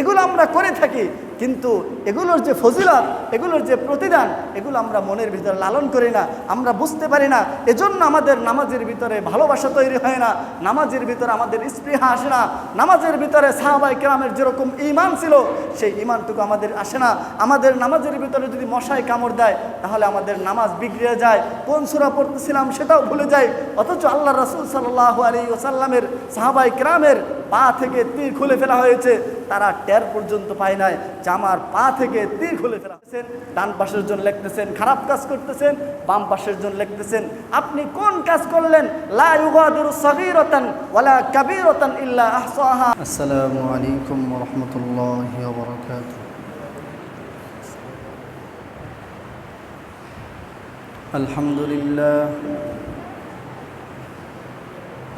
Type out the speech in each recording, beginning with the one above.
এগুলো আমরা করে থাকি, কিন্তু এগুলোর যে ফজিলত, এগুলোর যে প্রতিদান, এগুলো আমরা মনের ভিতরে লালন করি না, আমরা বুঝতে পারি না। এজন্য আমাদের নামাজের ভিতরে ভালোবাসা তৈরি হয় না, নামাজের ভিতরে আমাদের স্পৃহা আসে না, নামাজের ভিতরে সাহাবায়ে কেরামের যেরকম ঈমান ছিল সেই ঈমানটুকু আমাদের আসে না। আমাদের নামাজের ভিতরে যদি মশায় কামড় দেয় তাহলে আমাদের নামাজ বিগড়ে যায়, কোন সূরা পড়তেছিলাম সেটাও ভুলে যাই। অথচ আল্লাহ রাসূল সাল্লাল্লাহু আলাইহি ওয়াসাল্লামের সাহাবায়ে কেরামের পা থেকে তীর খুলে ফেলা হয়েছে, তারা টের পর্যন্ত পায় নাই যে আমার পা থেকে তীর খুলে ফেলা হয়েছে। ডান পাশের জন লিখতেছেন খারাপ কাজ করতেছেন, বাম পাশের জন লিখতেছেন আপনি কোন কাজ করলেন, লা ইউগাদিরু সগীরাতান ওয়ালা কাবীরাতান ইল্লা আহসাহা। আসসালামু আলাইকুম ওয়া রাহমাতুল্লাহি ওয়া বারাকাতুহু।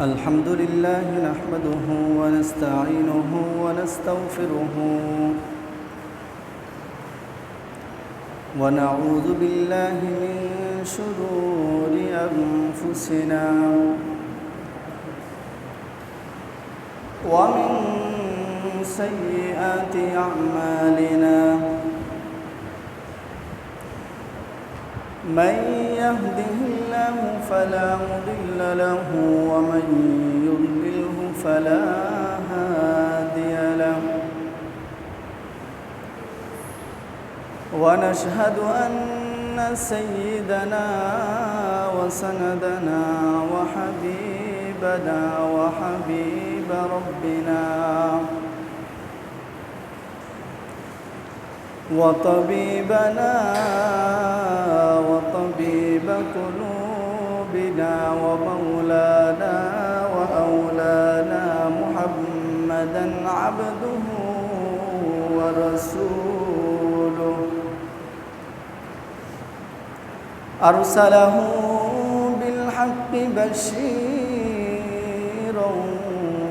আলহামদুলিল্লাহ নাহমাদুহু ওয়া নাস্তাঈনুহু ওয়া নাস্তাগফিরুহু ওয়া নাউযু বিল্লাহি মিন শুরুরি আনফুসিনা ওয়া মিন সাইয়্যাতি আ'মালিনা। من يهده الله فلا مضل له ومن يضلله فلا هادي له، ونشهد أن سيدنا وسندنا وحبيبنا وحبيب ربنا وطبيبنا وطبيب قلوبنا ومولانا وأولانا محمدا عبده ورسوله، أرسله بالحق بشيرا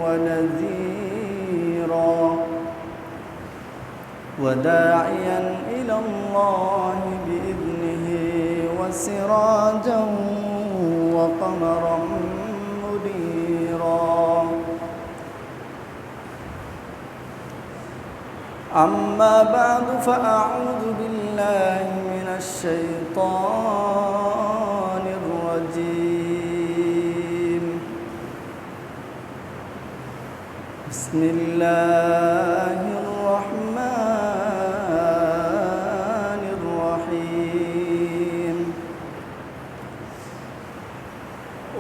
ونذيرا وداعيا إلى الله بإذنه وسراجا وقمرا منيرا. أما بعد فأعوذ بالله من الشيطان الرجيم. بسم الله الرحمن الرحيم.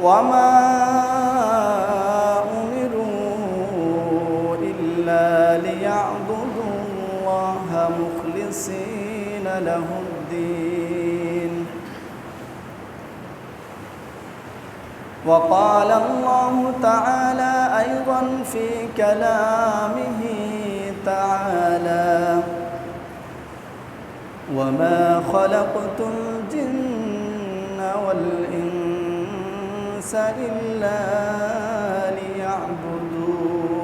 وما أمروا إلا ليعبدوا الله مخلصين له الدين. وقال الله تعالى أيضا في كلامه تعالى: وما خلقت الجن والإنس إلا ليعبدون.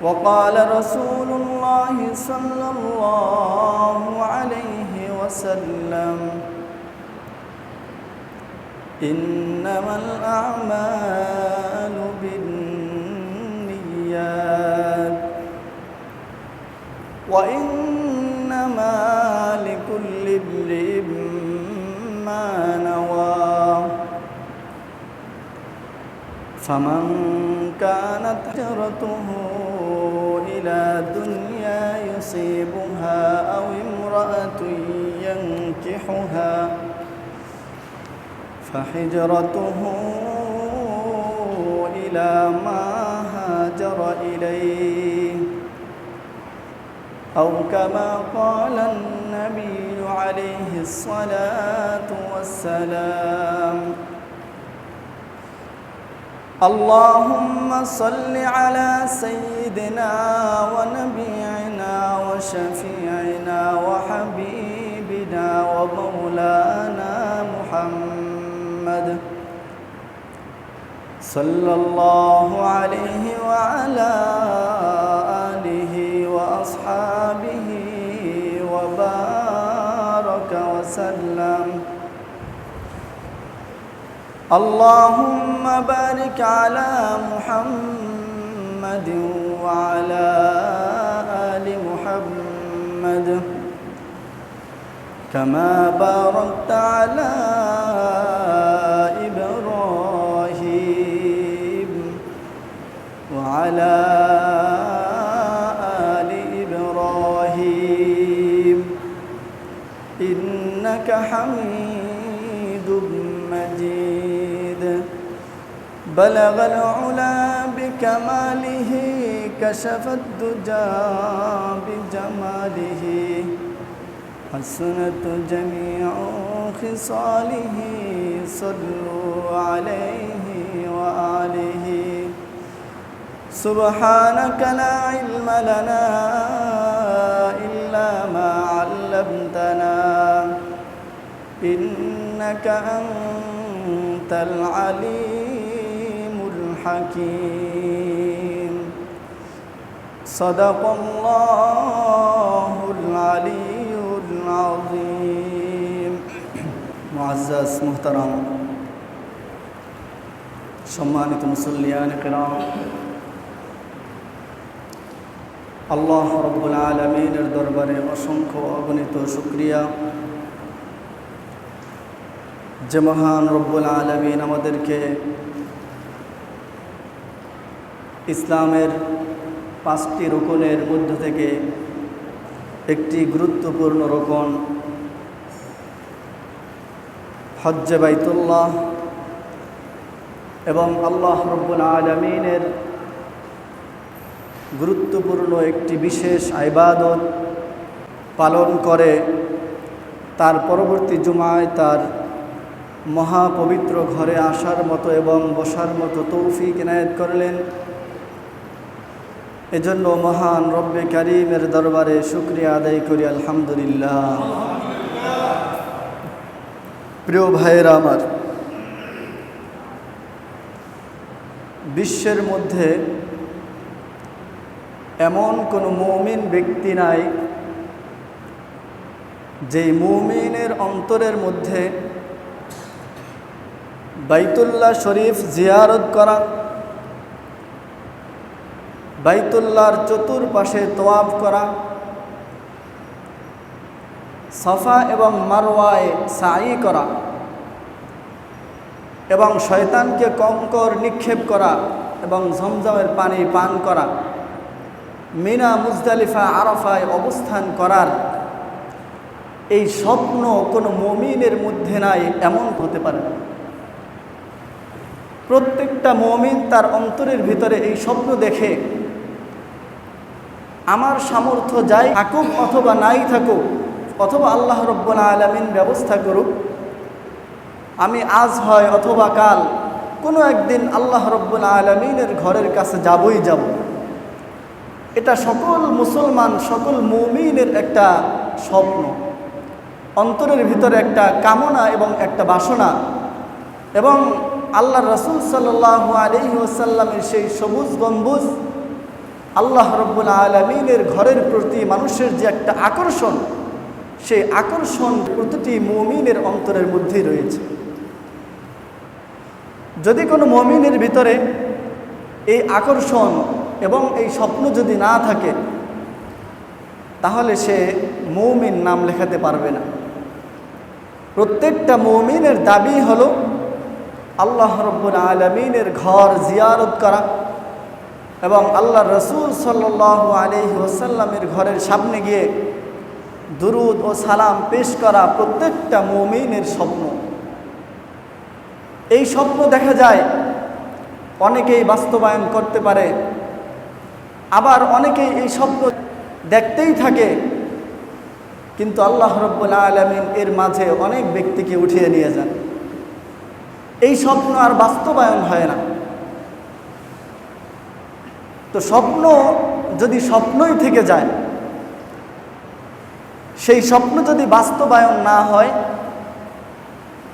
وقال رسول الله صلى الله عليه وسلم: إنما الأعمال بالنيات وإنما لكل امرئ ما نوى. فمن كانت هجرته إلى دنيا يصيبها أو امرأة ينكحها فهجرته إلى ما هاجر إليه، أو كما قال النبي عليه الصلاة والسلام: اللهم صل على سيدنا ونبينا وشفيعنا وحبيبنا ومولانا محمد صلى الله عليه وعلى آله وأصحابه وبارك وسلم. اللهم بارك على محمد محمد وعلى آل محمد كما باركت على إبراهيم وعلى آل إبراهيم إنك حميد مجيد بلغ العلا بكماله كشف الدجى بجماله حسنت جميع خصاله صلوا عليه وآله سبحانك لا علم لنا إلا ما علمتنا إنك أنت العليم الحكيم صدق الله العلي العظيم মুআজ্জাজ মুহতারাম সম্মানিত মুসল্লিয়ান কিরাম আল্লাহ রাব্বুল আলামিনের দরবারে অসংখ্য অগণিত শুকরিয়া যে মহান রব্বুল আলামিন আমাদেরকে ইসলামের 5টি রুকনের মধ্য থেকে একটি গুরুত্বপূর্ণ রুকন হজ্জে বাইতুল্লাহ এবং আল্লাহ রব্বুল আলামিনের গুরুত্বপূর্ণ একটি বিশেষ ইবাদত পালন করে তার পরবর্তী জুমায় তার মহাপবিত্র ঘরে আসার মতো এবং বসার মতো তৌফিক ইনায়েত করলেন। এজন্য মহান রব্বে কারীমের দরবারে শুকরিয়া আদায় করি আলহামদুলিল্লাহ। প্রিয় ভাইয়েরা আমার, বিশ্বের মধ্যে এমন কোনো মুমিন ব্যক্তি নাই যেই মুমিনের অন্তরের মধ্যে বাইতুল্লাহ শরীফ জিয়ারত করা, বাইতুল্লাহর চতুর্পাশে তওয়াফ করা, সাফা এবং মারওয়ায় সাই করা এবং শয়তানকে কঙ্কর নিক্ষেপ করা এবং ঝমঝমের পানি পান করা, মিনা মুজদালিফা আরাফায় অবস্থান করার এই স্বপ্ন কোনো মুমিনের মধ্যে নাই এমন হতে পারে না। প্রত্যেকটা মুমিন তার অন্তরের ভিতরে এই স্বপ্ন দেখে, আমার সামর্থ্য যাই থাকুক অথবা নাই থাকুক, অথবা আল্লাহ রব্বুল আলামিন ব্যবস্থা করুক, আমি আজ হয় অথবা কাল কোনো একদিন আল্লাহ রব্বুল আলামিনের ঘরের কাছে যাবই যাব। এটা সকল মুসলমান, সকল মুমিনের একটা স্বপ্ন, অন্তরের ভিতরে একটা কামনা এবং একটা বাসনা। এবং আল্লাহ রাসূল সাল্লাল্লাহু আলাইহি ওয়াসাল্লামের সেই সবুজ গম্বুজ, আল্লাহ রব্বুল আলামিনের ঘরের প্রতি মানুষের যে একটা আকর্ষণ, সেই আকর্ষণ প্রতিটি মুমিনের অন্তরের মধ্যেই রয়েছে। যদি কোনো মুমিনের ভিতরে এই আকর্ষণ এবং এই স্বপ্ন যদি না থাকে, তাহলে সে মুমিন নাম লেখাতে পারবে না। প্রত্যেকটা মুমিনের দাবি হলো আল্লাহ রব্বুল আলামিনের ঘর জিয়ারত করা এবং আল্লাহ রসুল সাল্লাল্লাহু আলাইহি ওয়াসাল্লামের ঘরের সামনে গিয়ে দুরুদ ও সালাম পেশ করা প্রত্যেকটা মুমিনের স্বপ্ন। এই স্বপ্ন দেখা যায় অনেকেই বাস্তবায়ন করতে পারে, আবার অনেকেই এই স্বপ্ন দেখতেই থাকে, কিন্তু আল্লাহ রব্বুল আলামিন এর মাঝে অনেক ব্যক্তিকে উঠিয়ে নিয়ে যান। এই স্বপ্ন আর বাস্তবায়ন হয় না। তো স্বপ্ন যদি স্বপ্নই থেকে যায়, সেই স্বপ্ন যদি বাস্তবায়ন না হয়,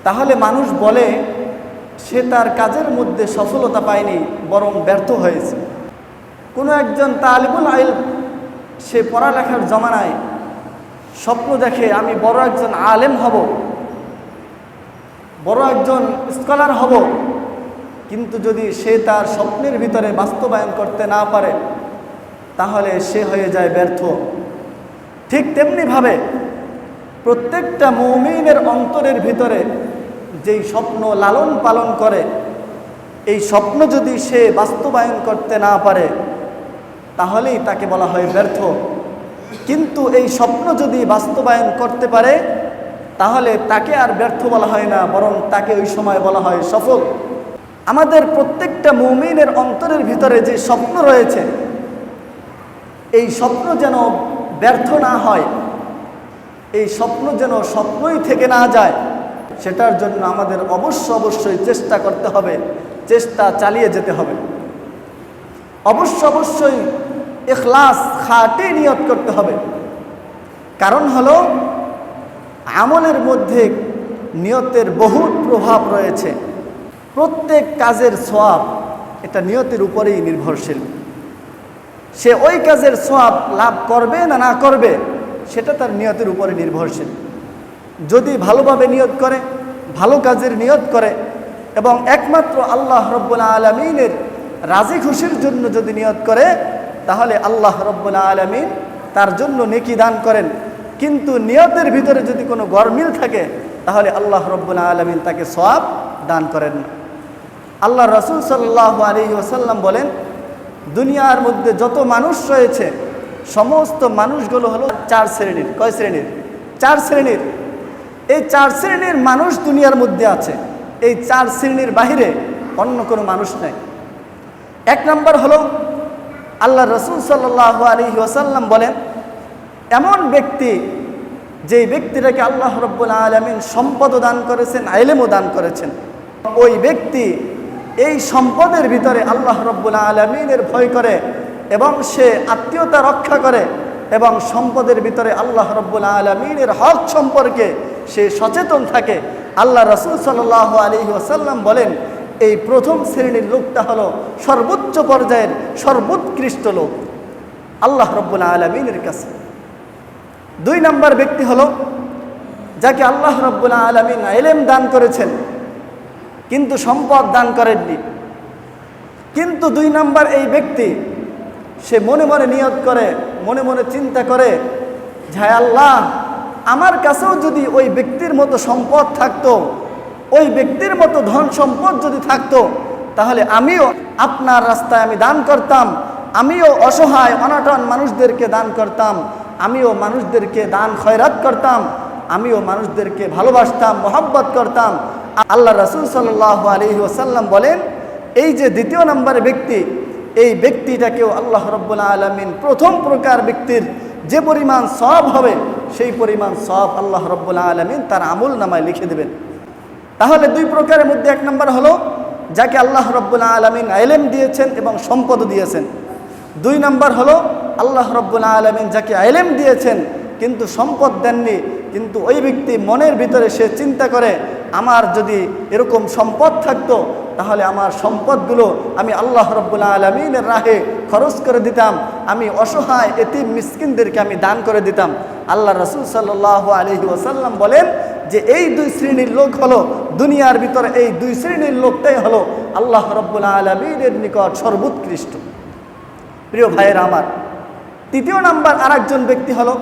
তাহলে মানুষ বলে সে তার কাজের মধ্যে সফলতা পায়নি, বরং ব্যর্থ হয়েছে। কোনো একজন তালিবুল ইলম সে পড়ালেখার জমানায় স্বপ্ন দেখে আমি বড় একজন আলেম হব, বড় একজন স্কলার হব, কিন্তু যদি সে তার স্বপ্নের ভিতরে বাস্তবায়ন করতে না পারে তাহলে সে হয়ে যায় ব্যর্থ। ঠিক তেমনিভাবে প্রত্যেকটা মুমিনের অন্তরের ভিতরে যেই স্বপ্ন লালন পালন করে, এই স্বপ্ন যদি সে বাস্তবায়ন করতে না পারে তাহলেই তাকে বলা হয় ব্যর্থ। কিন্তু এই স্বপ্ন যদি বাস্তবায়ন করতে পারে তাহলে তাকে আর ব্যর্থ বলা হয় না, বরং তাকে ওই সময় বলা হয় সফল। আমাদের প্রত্যেকটা মুমিনের অন্তরের ভিতরে যে স্বপ্ন রয়েছে, এই স্বপ্ন যেন ব্যর্থ না হয়, এই স্বপ্ন যেন স্বপ্নই থেকে না যায়, সেটার জন্য আমাদের অবশ্যই চেষ্টা করতে হবে, চেষ্টা চালিয়ে যেতে হবে। অবশ্যই ইখলাস খাঁটি নিয়ত করতে হবে। কারণ হলো আমলের মধ্যে নিয়তের বহুত প্রভাব রয়েছে। প্রত্যেক কাজের সওয়াব এটা নিয়তের উপরেই নির্ভরশীল। সে ওই কাজের সওয়াব লাভ করবে না না করবে সেটা তার নিয়তের উপরে নির্ভরশীল। যদি ভালোভাবে নিয়ত করে, ভালো কাজের নিয়ত করে এবং একমাত্র আল্লাহ রব্বুল আলামিনের রাজি খুশির জন্য যদি নিয়ত করে তাহলে আল্লাহ রব্বুল আলামিন তার জন্য নেকি দান করেন। কিন্তু নিয়তের ভিতরে যদি কোনো গরমিল থাকে তাহলে আল্লাহ রব্বুল আলামিন তাকে সওয়াব দান করেন না। আল্লাহ রাসূল সাল্লাল্লাহু আলাইহি ওয়াসাল্লাম বলেন, দুনিয়ার মধ্যে যত মানুষ রয়েছে সমস্ত মানুষগুলো হলো চার শ্রেণীর। কয় শ্রেণীর? চার শ্রেণীর। এই চার শ্রেণীর মানুষ দুনিয়ার মধ্যে আছে। এই চার শ্রেণীর বাহিরে অন্য কোনো মানুষ নাই। এক নম্বর হলো আল্লাহ রাসূল সাল্লাল্লাহু আলাইহি ওয়াসাল্লাম বলেন, এমন ব্যক্তি যেই ব্যক্তিটাকে আল্লাহ রব্বুল আলামিন সম্পদও দান করেছেন, ইলমও দান করেছেন। ওই ব্যক্তি এই সম্পদের ভিতরে আল্লাহ রব্বুল আলামিনের ভয় করে এবং সে আত্মীয়তা রক্ষা করে এবং সম্পদের ভিতরে আল্লাহ রব্বুল আলামিনের হক সম্পর্কে সে সচেতন থাকে। আল্লাহ রাসূল সাল্লাল্লাহু আলাইহি ওয়াসাল্লাম বলেন, এই প্রথম শ্রেণীর লোকটা হলো সর্বোচ্চ পর্যায়ের সর্বোৎকৃষ্ট লোক আল্লাহ রব্বুল আলামিনের কাছে। দুই নম্বর ব্যক্তি হলো যাকে আল্লাহ রব্বুল আলামিন ইলম দান করেছেন কিন্তু সম্পদ দান করেননি। কিন্তু দুই নম্বর এই ব্যক্তি সে মনে মনে নিয়ত করে, মনে মনে চিন্তা করে, যে আল্লাহ আমার কাছেও যদি ওই ব্যক্তির মতো সম্পদ থাকতো, ওই ব্যক্তির মতো ধন সম্পদ যদি থাকতো তাহলে আমিও আপনার রাস্তায় আমি দান করতাম, আমিও অসহায় অনাটন মানুষদেরকে দান করতাম, আমিও মানুষদেরকে দান খয়রাত করতাম, আমিও মানুষদেরকে ভালোবাসতাম, মহব্বত করতাম। আল্লাহ রাসূল সাল্লাল্লাহু আলাইহি ওয়াসাল্লাম বলেন, এই যে দ্বিতীয় নম্বর ব্যক্তি, এই ব্যক্তিটাকেও আল্লাহ রব্বুল আলামিন প্রথম প্রকার ব্যক্তির যে পরিমাণ সওয়াব হবে সেই পরিমাণ সওয়াব আল্লাহ রব্বুল আলামিন তার আমল নামায় লিখে দেবেন। তাহলে দুই প্রকারের মধ্যে এক নম্বর হলো যাকে আল্লাহ রব্বুল আলামিন ইলম দিয়েছেন এবং সম্পদও দিয়েছেন। দুই নম্বর হলো আল্লাহ রব্বুল আলামিন যাকে ইলম দিয়েছেন কিন্তু সম্পদ দেননি, কিন্তু ওই ব্যক্তি মনের ভিতরে সে চিন্তা করে, আমার যদি এরকম সম্পদ থাকতো তাহলে আমার সম্পদগুলো আমি আল্লাহ রব্বুল আলামিনের রাহে খরচ করে দিতাম, আমি অসহায় এতিম মিসকিনদেরকে আমি দান করে দিতাম। আল্লাহ রাসূল সাল্লাল্লাহু আলাইহি ওয়াসাল্লাম বলেন যে এই দুই শ্রেণীর লোক হলো দুনিয়ার ভিতরে, এই দুই শ্রেণীর লোকটাই হলো আল্লাহ রব্বুল আলামিনের নিকট সর্বোৎকৃষ্ট। প্রিয় ভাইয়েরা আমার, তৃতীয় নাম্বার আরেকজন ব্যক্তি হলো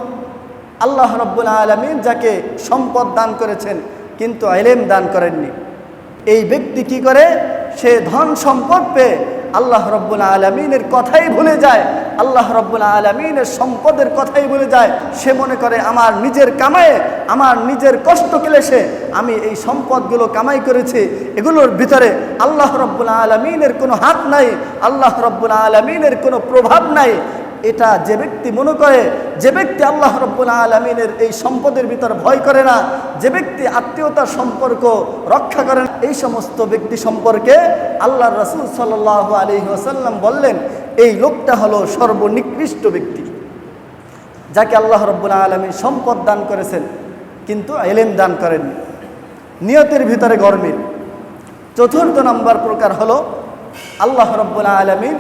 আল্লাহ রব্বুল আলামিন যাকে সম্পদ দান করেছেন কিন্তু ইলম দান করেননি। এই ব্যক্তি কি করে? সে ধন সম্পদ পেয়ে আল্লাহ রব্বুল আলামিনের কথাই ভুলে যায়, আল্লাহ রব্বুল আলামিনের সম্পদের কথাই ভুলে যায়। সে মনে করে আমার নিজের কামায়ে, আমার নিজের কষ্ট ক্লেশে আমি এই সম্পদগুলো কামাই করেছি, এগুলোর ভিতরে আল্লাহ রব্বুল আলামিনের কোনো হাত নাই, আল্লাহ রব্বুল আলামিনের কোনো প্রভাব নাই। এটা যে ব্যক্তি মনে করে, যে ব্যক্তি আল্লাহ রব্বুল আলামিনের এই সম্পদের ভিতর ভয় করে না, যে ব্যক্তি আত্মীয়তার সম্পর্ক রক্ষা করেন, এই সমস্ত ব্যক্তি সম্পর্কে আল্লাহ রাসূল সাল্লাল্লাহু আলাইহি ওয়াসাল্লাম বললেন এই লোকটা হলো সর্বনিকৃষ্ট ব্যক্তি, যাকে আল্লাহ রব্বুল আলামিন সম্পদ দান করেছেন কিন্তু ইলম দান করেননি, নিয়তের ভিতরে গরমিল। চতুর্থ নম্বর প্রকার হলো আল্লাহ রব্বুল আলামিন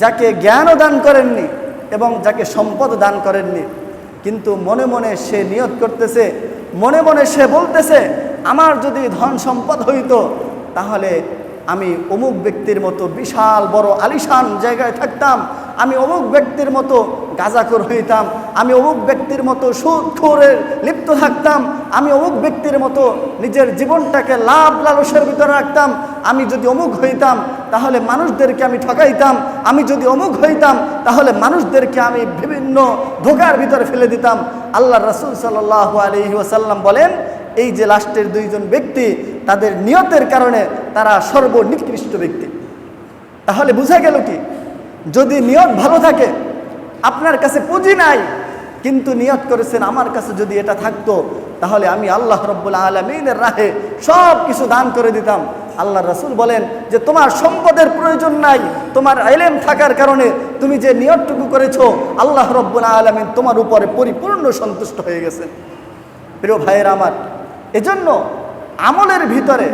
যাকে জ্ঞানও দান করেননি এবং যাকে সম্পদ দান করেননি, কিন্তু মনে মনে সে নিয়ত করতেছে, মনে মনে সে বলতেছে আমার যদি ধন সম্পদ হইতো তাহলে আমি অমুক ব্যক্তির মতো বিশাল বড় আলিশান জায়গায় থাকতাম, আমি অমুক ব্যক্তির মতো গাঁজাখোর হইতাম, আমি অমুক ব্যক্তির মতো সুদখোরে লিপ্ত থাকতাম, আমি অমুক ব্যক্তির মতো নিজের জীবনটাকে লাভ লালসের ভিতরে রাখতাম, আমি যদি অমুক হইতাম তাহলে মানুষদেরকে আমি ঠকাইতাম, আমি যদি অমুক হইতাম তাহলে মানুষদেরকে আমি বিভিন্ন ধোঁকার ভিতরে ফেলে দিতাম। আল্লাহ রাসূল সাল্লাল্লাহু আলাইহি ওয়াসাল্লাম বলেন, এই যে লাস্টের দুইজন ব্যক্তি, তাদের নিয়তের কারণে তারা সর্বনিকৃষ্ট ব্যক্তি। তাহলে বোঝা গেল কি, যদি নিয়ত ভালো থাকে, আপনার কাছে পুঁজি নাই কিন্তু নিয়ত করেছেন আমার কাছে যদি এটা থাকতো তাহলে আমি আল্লাহ রাব্বুল আলামিনের রাহে সব কিছু দান করে দিতাম। আল্লাহ রাসূল বলেন যে তোমার সম্পদের প্রয়োজন নাই, তোমার ইলম থাকার কারণে তুমি যে নিয়তটুকু করেছো আল্লাহ রাব্বুল আলামিন তোমার উপরে পরিপূর্ণ সন্তুষ্ট হয়ে গেছেন। প্রিয় ভাইয়েরা আমার, এজন্য আমলের ভিতরে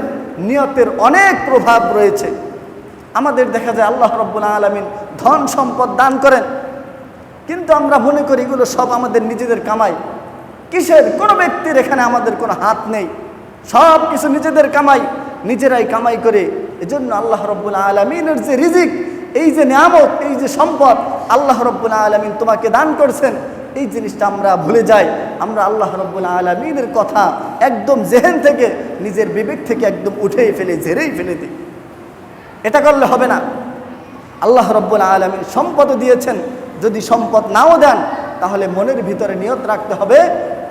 নিয়তের অনেক প্রভাব রয়েছে। আমাদের দেখা যায় আল্লাহ রাব্বুল আলামিন ধন সম্পদ দান করেন, কিন্তু আমরা মনে করি এগুলো সব আমাদের নিজেদের কামাই। কিসের? কোনো ব্যক্তির এখানে আমাদের কোনো হাত নেই, সব কিছু নিজেদের কামাই, নিজেরাই কামাই করে। এজন্য আল্লাহ রাব্বুল আলামিনের যে রিজিক, এই যে নিয়ামত, এই যে সম্পদ আল্লাহ রাব্বুল আলামিন তোমাকে দান করছেন, এই জিনিসটা আমরা ভুলে যাই। আমরা আল্লাহ রাব্বুল আলামিনের কথা একদম জেহেন থেকে, নিজের বিবেক থেকে একদম উঠেই ফেলে, ঝেড়েই ফেলে দিই। এটা করলে হবে না। আল্লাহ রাব্বুল আলামিন সম্পদও দিয়েছেন, যদি সম্পদ নাও দেন তাহলে মনের ভিতরে নিয়ত রাখতে হবে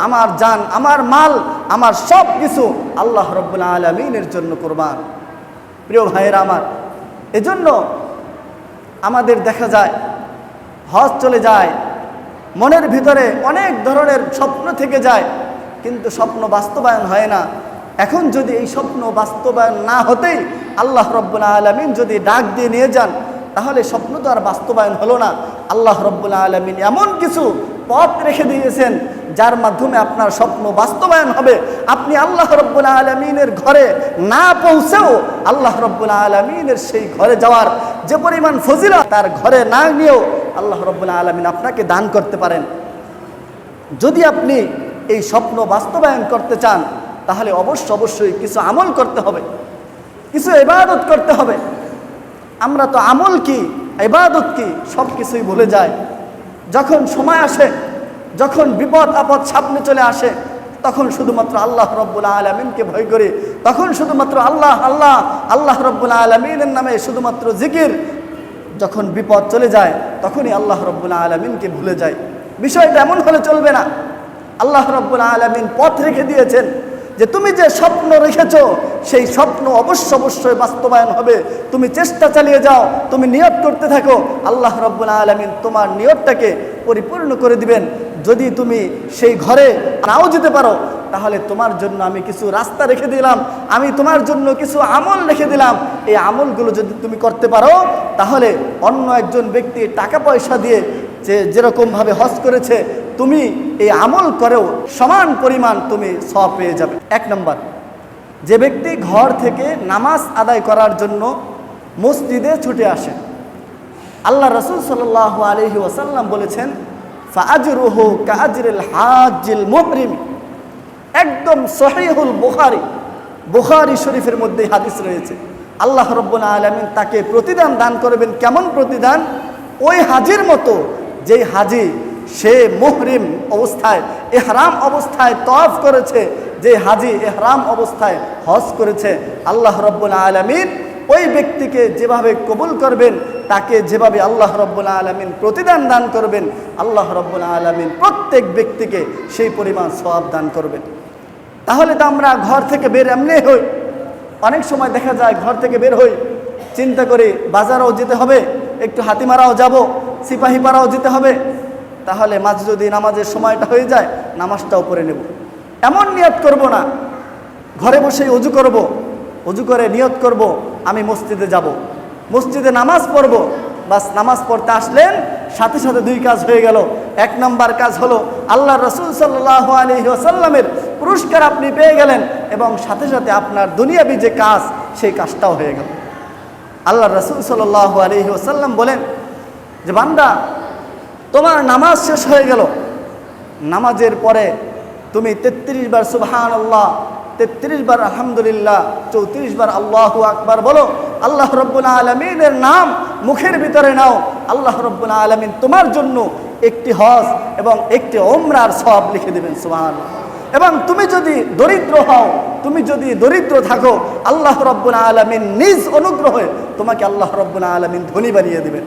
আমার জান, আমার মাল, আমার সব কিছু আল্লাহ রাব্বুল আলামিনের জন্য কুরবান। প্রিয় ভাইয়েরা আমার, এজন্য আমাদের দেখা যায় হজ চলে যায়, মনের ভিতরে অনেক ধরনের স্বপ্ন থেকে যায়, কিন্তু স্বপ্ন বাস্তবায়ন হয় না। এখন যদি এই স্বপ্ন বাস্তবায়ন না হতেই আল্লাহ রাব্বুল আলামিন যদি ডাক দিয়ে নিয়ে যান তাহলে স্বপ্ন তো আর বাস্তবায়ন হলো না। আল্লাহ রাব্বুল আলামিন এমন কিছু পথ রেখে দিয়েছেন যার মাধ্যমে আপনার স্বপ্ন বাস্তবায়ন হবে। আপনি আল্লাহ রাব্বুল আলামিনের ঘরে না পৌঁছেও আল্লাহ রাব্বুল আলামিনের সেই ঘরে যাওয়ার যে পরিমাণ ফজিলত, তার ঘরে না নিয়েও আল্লাহ রাব্বুল আলামিন আপনাকে দান করতে পারেন। যদি আপনি এই স্বপ্ন বাস্তবায়ন করতে চান তাহলে অবশ্যই কিছু আমল করতে হবে, কিছু ইবাদত করতে হবে। আমরা তো আমল কি, ইবাদত কি সব কিছুই ভুলে যাই। যখন সময় আসে, যখন বিপদ আপদ সামনে চলে আসে, তখন শুধুমাত্র আল্লাহ রাব্বুল আলামিনকে ভয় করি, তখন শুধুমাত্র আল্লাহ আল্লাহ আল্লাহ রাব্বুল আলামিনের নামে শুধুমাত্র জিকির। যখন বিপদ চলে যায় তখনই আল্লাহ রাব্বুল আলামিনকে ভুলে যায়। বিষয়টা এমন হলে চলবে না। আল্লাহ রাব্বুল আলামিন পথ রেখে দিয়েছেন যে তুমি যে স্বপ্ন রেখেছো সেই স্বপ্ন অবশ্যই বাস্তবায়ন হবে। তুমি চেষ্টা চালিয়ে যাও, তুমি নিয়ত করতে থাকো, আল্লাহ রাব্বুল আলামিন তোমার নিয়তটাকে পরিপূর্ণ করে দিবেন। যদি তুমি সেই ঘরে নাও যেতে পারো তাহলে তোমার জন্য আমি কিছু রাস্তা রেখে দিলাম, আমি তোমার জন্য কিছু আমল রেখে দিলাম। এই আমলগুলো যদি তুমি করতে পারো তাহলে অন্য একজন ব্যক্তি টাকা পয়সা দিয়ে যেরকমভাবে হজ করেছে, তুমি এই আমল করেও সমান পরিমাণ তুমি সওয়াব পেয়ে যাবে। এক নম্বর, যে ব্যক্তি ঘর থেকে নামাজ আদায় করার জন্য মসজিদে ছুটে আসে, আল্লাহ রাসূল সাল্লাল্লাহু আলাইহি ওয়াসাল্লাম বলেছেন ফাআজরুহু কাআজরিল হাজ্জিল মুহরিম। একদম সহিহুল বুখারী শরীফের মধ্যে হাদিস রয়েছে। আল্লাহ রাব্বুল আলামিন তাকে প্রতিদান দান করবেন। কেমন প্রতিদান? ওই হাজির মতো, যেই হাজি সে মুহরিম অবস্থায়, ইহরাম অবস্থায় তওয়াফ করেছে, যে হাজি ইহরাম অবস্থায় হজ করেছে। আল্লাহ রাব্বুল আলামিন ওই ব্যক্তিকে যেভাবে কবুল করবেন, তাকে যেভাবে আল্লাহ রাব্বুল আলামিন প্রতিদান দান করবেন, আল্লাহ রাব্বুল আলামিন প্রত্যেক ব্যক্তিকে সেই পরিমাণ সওয়াব দান করবেন। তাহলে তো আমরা ঘর থেকে বের এমনি হই, অনেক সময় দেখা যায় ঘর থেকে বের হই, চিন্তা করি বাজারও যেতে হবে, একটু হাতিমারাও যাব, সিপাহীপাড়াও যেতে হবে, তাহলে মাঝে যদি নামাজের সময়টা হয়ে যায় নামাজটাও পড়ে নেব। এমন নিয়ত করব না, ঘরে বসেই অজু করব, অজু করে নিয়ত করব আমি মসজিদে যাব, মসজিদে নামাজ পড়ব। বাস নামাজ পড়তে আসলেন, সাথে সাথে দুই কাজ হয়ে গেল। এক নাম্বার কাজ হলো আল্লাহ রাসূল সাল্লাল্লাহু আলাইহি ওয়াসাল্লামের পুরস্কার আপনি পেয়ে গেলেন, এবং সাথে সাথে আপনার দুনিয়াবি যে কাজ সেই কাজটাও হয়ে গেল। আল্লাহ রাসূল সাল্লাল্লাহু আলাইহি ওয়াসাল্লাম বলেন যে বান্দা, তোমার নামাজ শেষ হয়ে গেল, নামাজের পরে তুমি 33 বার সুবহানাল্লাহ, 33 বার আলহামদুলিল্লাহ, 34 বার আল্লাহু আকবার বলো। আল্লাহ রব্বুল আলামিনের নাম মুখের ভিতরে নাও। আল্লাহ রব্বুল আলামিন তোমার জন্য একটি হজ এবং একটি ওমরার সওয়াব লিখে দেবেন, সুবহানাল্লাহ। এবং তুমি যদি দরিদ্র হও, তুমি যদি দরিদ্র থাকো, আল্লাহ রব্বুল আলামিন নিজ অনুগ্রহে তোমাকে আল্লাহ রব্বুল আলামিন ধনী বানিয়ে দেবেন।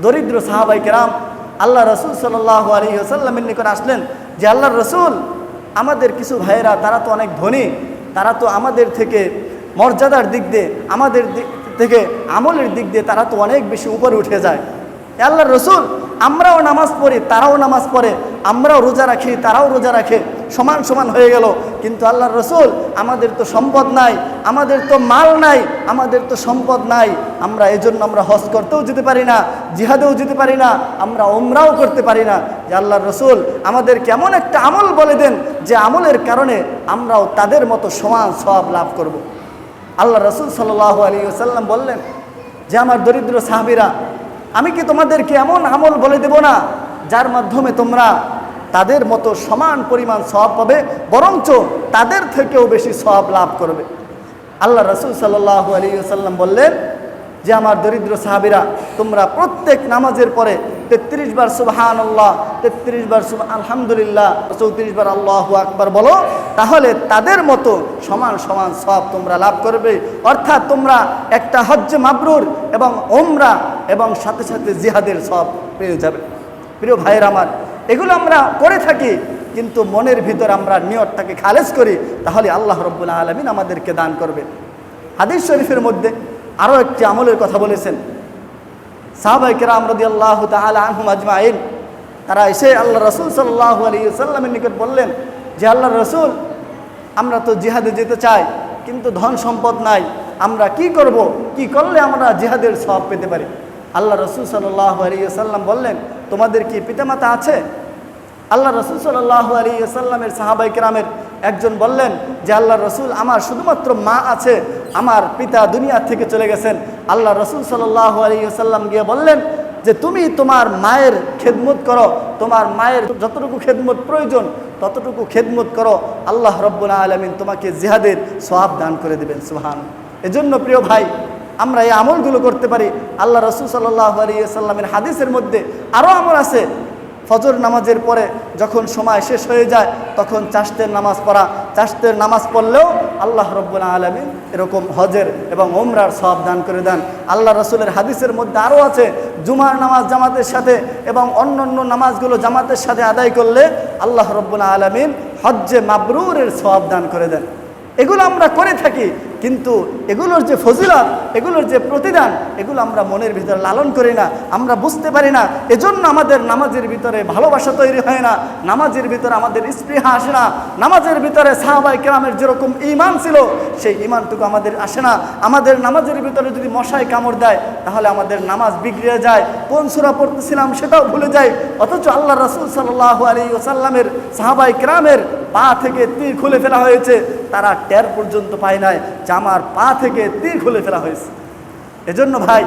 দরিদ্র সাহাবাই কেরাম আল্লাহ রসুল সাল্লাল্লাহু আলাইহি ওয়াসাল্লামের নিকট আসলেন যে আল্লাহর রসুল, আমাদের কিছু ভাইয়েরা তারা তো অনেক ধনী, তারা তো আমাদের থেকে মর্যাদার দিক দিয়ে, আমাদের দিক থেকে আমলের দিক দিয়ে তারা তো অনেক বেশি উপরে উঠে যায়। আল্লাহর রসুল, আমরাও নামাজ পড়ি, তারাও নামাজ পড়ে, আমরাও রোজা রাখি, তারাও রোজা রাখে, সমান সমান হয়ে গেল। কিন্তু আল্লাহর রসুল, আমাদের তো সম্পদ নাই, আমাদের তো মাল নাই, আমাদের তো সম্পদ নাই, আমরা এজন্য আমরা হজ করতেও যেতে পারি না, জিহাদেও যেতে পারি না, আমরা ওমরাও করতে পারি না। যে আল্লাহর রসুল, আমাদের কেমন একটা আমল বলে দেন যে আমলের কারণে আমরাও তাদের মতো সমান সওয়াব লাভ করব। আল্লাহ রসুল সাল্লাল্লাহু আলাইহি ওয়াসাল্লাম বললেন যে আমার দরিদ্র সাহাবীরা, আমি কি তোমাদেরকে এমন আমল বলে দেব না যার মাধ্যমে তোমরা তাদের মতো সমান পরিমাণ সওয়াব পাবে, বরঞ্চ তাদের থেকেও বেশি সওয়াব লাভ করবে। আল্লাহ রসুল সাল্লাল্লাহু আলাইহি ওয়াসাল্লাম বললেন যে আমার দরিদ্র সাহাবীরা, তোমরা প্রত্যেক নামাজের পরে 33 বার সুবহানাল্লাহ, 33 বার আলহামদুলিল্লাহ, 34 বার আল্লাহু আকবার বলো, তাহলে তাদের মতো সমান সমান সওয়াব তোমরা লাভ করবে। অর্থাৎ তোমরা একটা হজ্জে মাবরুর এবং ওমরা এবং সাথে সাথে জিহাদের সওয়াব পেয়ে যাবে। প্রিয় ভাইয়ের আমার, এগুলো আমরা করে থাকি, কিন্তু মনের ভিতর আমরা নিয়তটাকে খালেজ করি, তাহলে আল্লাহ রব্বুল আলামিন আমাদেরকে দান করবে। হাদিস শরীফের মধ্যে আরও একটি আমলের কথা বলেছেন। সাহাবায়ে কেরাম রাদিয়াল্লাহু তাআলা আনহুম আজমাইন, তারা এসে আল্লাহ রসুল সাল্লাল্লাহু আলাইহি ওয়াসাল্লামের নিকট বললেন যে আল্লাহর রসুল, আমরা তো জিহাদে যেতে চাই, কিন্তু ধন সম্পদ নাই, আমরা কি করব, কি করলে আমরা জিহাদের সওয়াব পেতে পারি? আল্লাহ রসুল সাল্লাল্লাহু আলাইহি ওয়াসাল্লাম বললেন, তোমাদের কি পিতামাতা আছে? আল্লাহ রসুল সাল্লাল্লাহু আলাইহি ওয়াসাল্লামের সাহাবায়ে কেরামের একজন বললেন যে আল্লাহ রসুল, আমার শুধুমাত্র মা আছে, আমার পিতা দুনিয়া থেকে চলে গেছেন। আল্লাহ রসুল সাল্লাল্লাহু আলাইহি ওয়াসাল্লাম গিয়ে বললেন যে তুমি তোমার মায়ের খেদমত করো, তোমার মায়ের যতটুকু খেদমত প্রয়োজন ততটুকু খেদমত করো, আল্লাহ রব্বুল আলামিন তোমাকে জিহাদের সওয়াব দান করে দেবেন। সুবহানাল্লাহ। এজন্য প্রিয় ভাই, আমরা এই আমলগুলো করতে পারি। আল্লাহ রসুল সাল্লাল্লাহু আলাইহি ওয়াসাল্লামের হাদিসের মধ্যে আরও আমল আছে। ফজর নামাজের পরে যখন সময় শেষ হয়ে যায় তখন চাশতের নামাজ পড়া, চাশতের নামাজ পড়লেও আল্লাহ রব্বুল আলামিন এরকম হজের এবং ওমরার সওয়াব দান করে দেন। আল্লাহ রসুলের হাদিসের মধ্যে আরও আছে, জুমার নামাজ জামাতের সাথে এবং অন্যান্য নামাজগুলো জামাতের সাথে আদায় করলে আল্লাহ রব্বুল আলামিন হজ্জে মাবরুরের সওয়াব দান করে দেন। এগুলো আমরা করে থাকি, কিন্তু এগুলোর যে ফজিলত, এগুলোর যে প্রতিদান, এগুলো আমরা মনের ভিতরে লালন করি না, আমরা বুঝতে পারি না। এজন্য আমাদের নামাজের ভিতরে ভালোবাসা তৈরি হয় না, নামাজের ভিতরে আমাদের স্পৃহা আসে না, নামাজের ভিতরে সাহাবায়ে কেরামের যেরকম ঈমান ছিল সেই ঈমানটুকু আমাদের আসে না। আমাদের নামাজের ভিতরে যদি মশায় কামড় দেয় তাহলে আমাদের নামাজ বিগড়ে যায়, কোন সূরা পড়তেছিলাম সেটাও ভুলে যায়। অথচ আল্লাহ রাসূল সাল্লাল্লাহু আলাইহি ওয়াসাল্লামের সাহাবায়ে কেরামের পা থেকে তীর খুলে ফেলা হয়েছে, তারা টের পর্যন্ত পায় নাই যে আমার পা থেকে তীর খুলে ফেলা হয়েছে। এজন্য ভাই,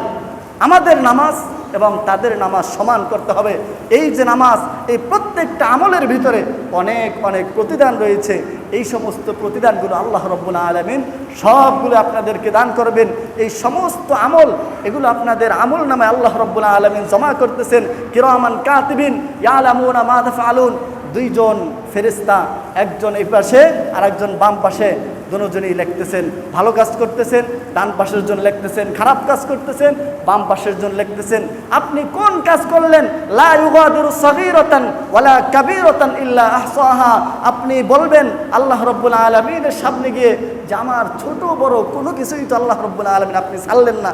আমাদের নামাজ এবং তাদের নামাজ সমান করতে হবে। এই যে নামাজ, এই প্রত্যেকটা আমলের ভিতরে অনেক অনেক প্রতিদান রয়েছে। এই সমস্ত প্রতিদানগুলো আল্লাহ রব্বুল আলামিন সবগুলো আপনাদেরকে দান করবেন। এই সমস্ত আমল, এগুলো আপনাদের আমল নামে আল্লাহ রব্বুল আলামিন জমা করতেছেন। কিরামান কাতিবিন ইয়ালামুনা মা তাফআলুন, দুইজন ফেরেশতা, একজন এই পাশে আর একজন বাম পাশে, দুজনেই লিখতেছেন। ভালো কাজ করতেছেন, ডান পাশের জন লিখতেছেন, খারাপ কাজ করতেছেন, বাম পাশের জন লিখতেছেন। আপনি কোন কাজ করলেন? লা ইউগাদিরু সাগীরাতান ওয়ালা কাবীরাতান ইল্লা আহসাহা। আপনি বলবেন আল্লাহ রাব্বুল আলামিনের সামনে গিয়ে যে আমার ছোট বড় কোনো কিছুই তো আল্লাহ রাব্বুল আলামিন আপনি ছাড়লেন না।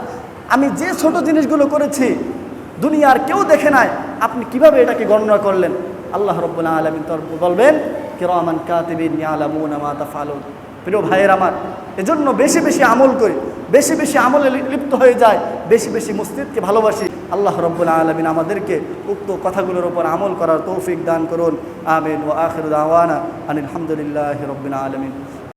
আমি যে ছোট জিনিসগুলো করেছি দুনিয়ার কেউ দেখে নাই, আপনি কিভাবে এটাকে গণনা করলেন? আল্লাহ রাব্বুল আলামিন তো বলবেন কিরামান কাতিবিন ইয়ালামুনা মা তাফআলুন। প্রিয় ভাইয়ের আমার, এজন্য বেশি বেশি আমল করি, বেশি বেশি আমলে লিপ্ত হয়ে যায়, বেশি বেশি মসজিদকে ভালোবাসি। আল্লাহ রাব্বুল আলামিন আমাদেরকে উক্ত কথাগুলোর উপর আমল করার তৌফিক দান করুন। আমিন। ওয়া আখিরু দাওয়ানা আনিল হামদুলিল্লাহি রাব্বিল আলামিন।